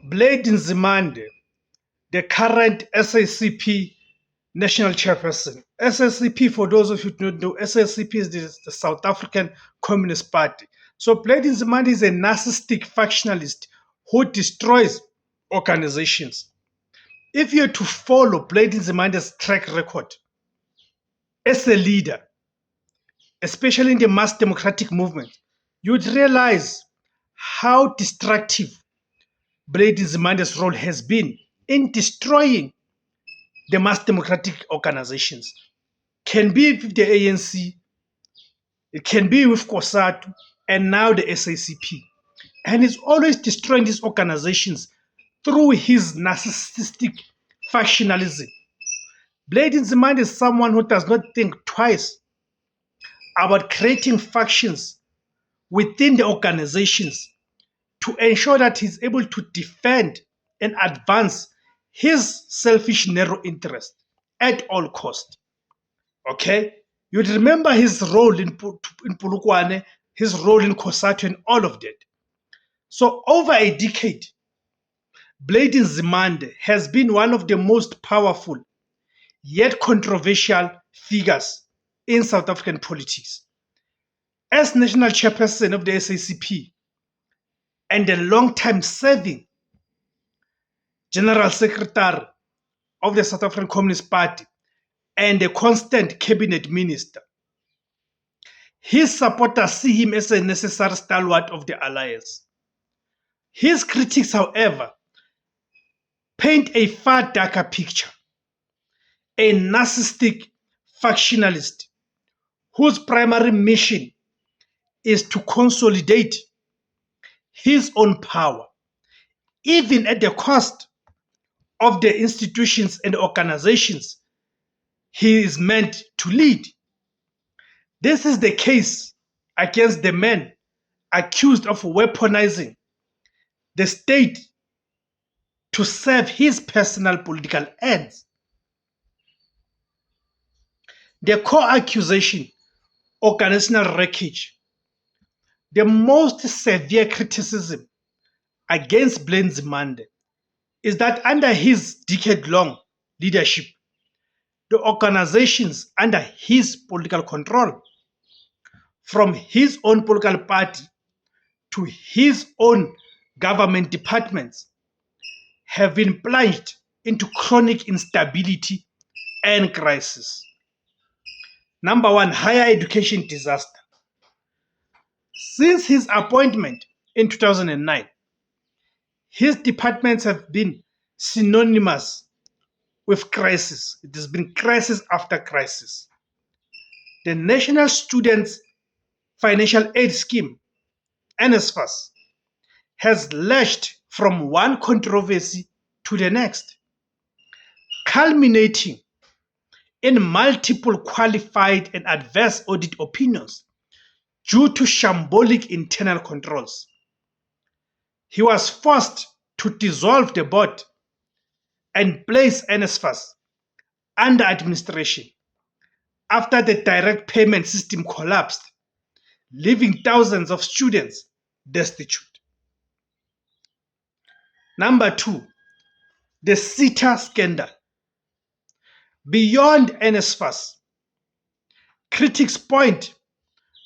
Blade Nzimande, the current SACP national chairperson. SACP, for those of you who don't know, SACP is the South African Communist Party. So Blade Nzimande is a narcissistic factionalist who destroys organizations. If you're to follow Blade Nzimande's track record as a leader, especially in the mass democratic movement, you'd realize how destructive Blade Nzimande's role has been in destroying the mass democratic organizations. Can be with the ANC, it can be with COSATU, and now the SACP. And he's always destroying these organizations through his narcissistic factionalism. Blade Nzimande is someone who does not think twice about creating factions within the organizations to ensure that he's able to defend and advance his selfish narrow interest at all cost. Okay? You'd remember his role in Polokwane, his role in COSATU, and all of that. So over a decade, Blade Nzimande has been one of the most powerful yet controversial figures in South African politics. As national chairperson of the SACP and a long-time serving general secretary of the South African Communist Party and a constant cabinet minister, his supporters see him as a necessary stalwart of the alliance. His critics, however, paint a far darker picture. A narcissistic factionalist whose primary mission is to consolidate his own power, even at the cost of the institutions and organizations he is meant to lead. This is the case against the man accused of weaponizing the state to serve his personal political ends. The core accusation, organizational wreckage, the most severe criticism against Blade Nzimande is that under his decade-long leadership, the organizations under his political control, from his own political party to his own government departments, have been plunged into chronic instability and crisis. Number one, higher education disaster. Since his appointment in 2009, his departments have been synonymous with crisis. It has been crisis after crisis. The National Students Financial Aid Scheme, NSFAS, has lashed from one controversy to the next, culminating in multiple qualified and adverse audit opinions due to shambolic internal controls. He was forced to dissolve the board and place NSFAS under administration after the direct payment system collapsed, leaving thousands of students destitute. Number two, the SETA scandal. Beyond NSFAS, critics point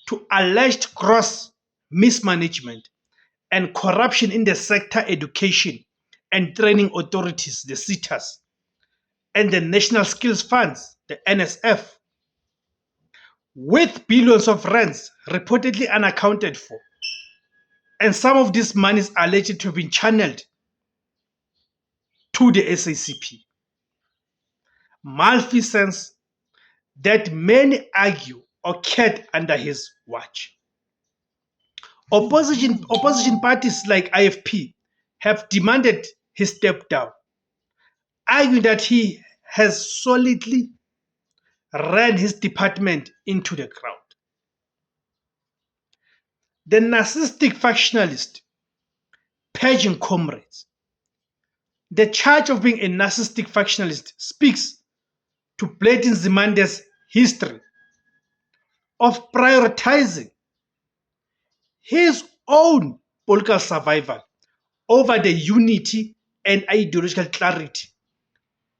to alleged gross mismanagement and corruption in the sector education and training authorities, the SETAs, and the National Skills Funds, the NSF, with billions of rands reportedly unaccounted for. And some of this money is alleged to have been channeled to the SACP. Malfeasance that many argue occurred under his watch. Opposition parties like IFP have demanded his step down, arguing that he has solidly ran his department into the ground. The narcissistic factionalist purging comrades. The charge of being a narcissistic factionalist speaks to Blade Nzimande's history of prioritizing his own political survival over the unity and ideological clarity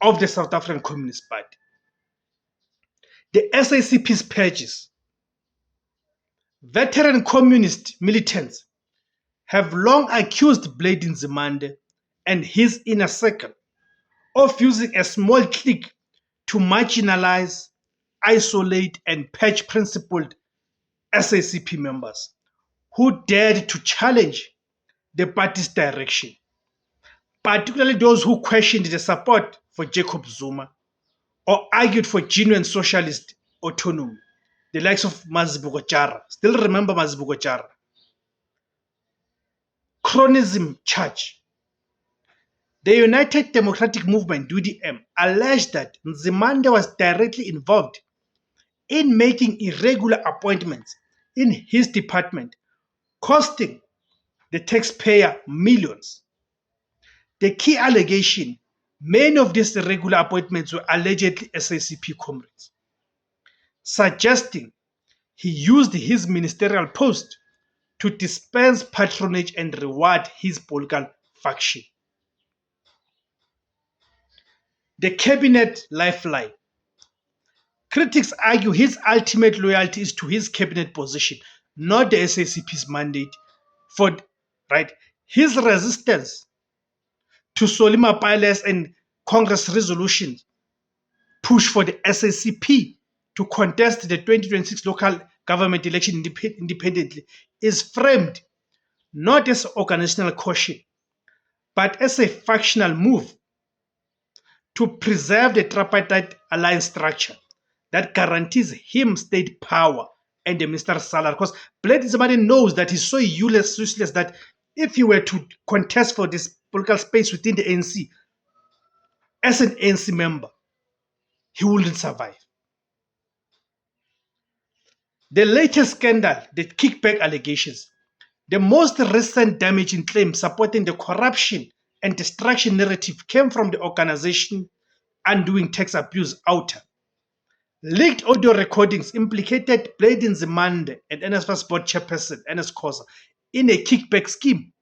of the South African Communist Party. The SACP's pages, veteran communist militants have long accused Blade Nzimande and his inner circle of using a small clique to marginalize, isolate, and purge principled SACP members who dared to challenge the party's direction, particularly those who questioned the support for Jacob Zuma or argued for genuine socialist autonomy, the likes of Mazibuko Jara. Still remember Mazibuko Jara. Chronism Church. The United Democratic Movement, UDM, alleged that Nzimande was directly involved in making irregular appointments in his department, costing the taxpayer millions. The key allegation, many of these irregular appointments were allegedly SACP comrades, suggesting he used his ministerial post to dispense patronage and reward his political faction. The cabinet lifeline. Critics argue his ultimate loyalty is to his cabinet position, not the SACP's mandate. His resistance to Solima Piles and Congress resolutions push for the SACP to contest the 2026 local government election independently is framed not as organizational caution, but as a factional move to preserve the tripartite alliance structure that guarantees him state power and the minister's salary. Because Blade Nzimande knows that he's so useless that if he were to contest for this political space within the ANC, as an ANC member, he wouldn't survive. The latest scandal, the kickback allegations, the most recent damaging claim supporting the corruption and destruction narrative came from the organization Undoing Tax Abuse, OUTA. Leaked audio recordings implicated Blade Nzimande and NSFAS board chairperson Ernest Khoza in a kickback scheme.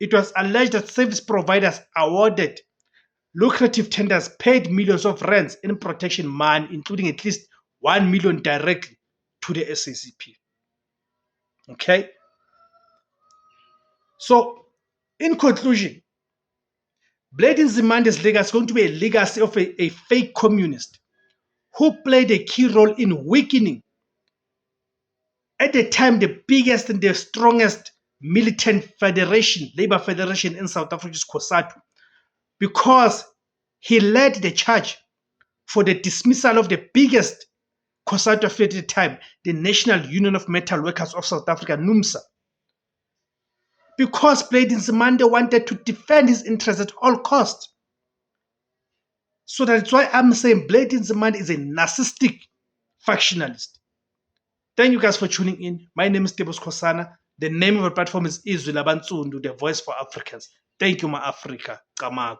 It was alleged that service providers awarded lucrative tenders paid millions of rands in protection money, including at least 1 million directly to the SACP. Okay? So, in conclusion, Blade Nzimande's legacy is going to be a legacy of a fake communist who played a key role in weakening, at the time, the biggest and the strongest militant federation, labor federation in South Africa, is COSATU, because he led the charge for the dismissal of the biggest COSATU affiliate at the time, the National Union of Metal Workers of South Africa, NUMSA. Because Blade Nzimande wanted to defend his interests at all costs. So that's why I'm saying Blade Nzimande is a narcissistic factionalist. Thank you guys for tuning in. My name is Tebos Khosana. The name of the platform is Izwi Labantsundu, the voice for Africans. Thank you, my Africa. Kamaku.